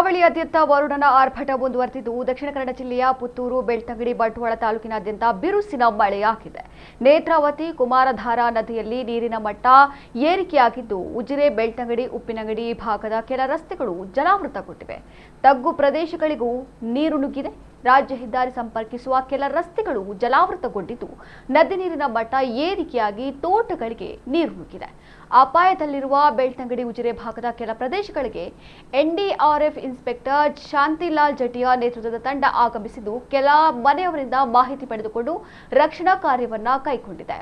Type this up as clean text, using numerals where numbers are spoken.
ಕರಾವಳಿಯಾದ್ಯಂತ ವರುಣನ ಆರ್ಭಟ ಮುಂದುವರೆದಿದ್ದು ದಕ್ಷಿಣ ಕನ್ನಡ ಜಿಲ್ಲೆಯ ಪುತ್ತೂರು, ಬೆಳ್ತಂಗಡಿ, ಬಂಟ್ವಾಳ ತಾಲೂಕಿನಾದ್ಯಂತ ಬಿರುಸಿನ ಮಳೆಯಾಗಿದೆ. ನೇತ್ರಾವತಿ, ಕುಮಾರಧಾರಾ ನದಿಯಲ್ಲಿ ನೀರಿನ ಮಟ್ಟ ಏರಿಕೆಯಾಗಿದ್ದು ಉಜಿರೆ, ಬೆಳ್ತಂಗಡಿ, ಉಪ್ಪಿನಂಗಡಿ ಭಾಗದ ಕೆಲ ರಸ್ತೆಗಳು ಜಲಾವೃತಗೊಂಡಿವೆ. ತಗ್ಗು ಪ್ರದೇಶಗಳಿಗೂ ನೀರು ನುಗ್ಗಿದೆ. ರಾಜ್ಯ ಹೆದ್ದಾರಿ ಸಂಪರ್ಕಿಸುವ ಕೆಲ ರಸ್ತೆಗಳು ಜಲಾವೃತಗೊಂಡಿದ್ದು ನದಿ ನೀರಿನ ಮಟ್ಟ ಏರಿಕೆಯಾಗಿ ತೋಟಗಳಿಗೆ ನೀರು ನುಗ್ಗಿದೆ. ಅಪಾಯದಲ್ಲಿರುವ ಬೆಳ್ತಂಗಡಿ, ಉಜಿರೆ ಭಾಗದ ಕೆಲ ಪ್ರದೇಶಗಳಿಗೆ ಎನ್ಡಿಆರ್ಎಫ್ ಇನ್ಸ್ಪೆಕ್ಟರ್ ಶಾಂತಿಲಾಲ್ ಜಟಿಯಾ ನೇತೃತ್ವದ ತಂಡ ಆಗಮಿಸಿದ್ದು ಕೆಲ ಮನೆಯವರಿಂದ ಮಾಹಿತಿ ಪಡೆದುಕೊಂಡು ರಕ್ಷಣಾ ಕಾರ್ಯವನ್ನ ಕೈಗೊಂಡಿದೆ.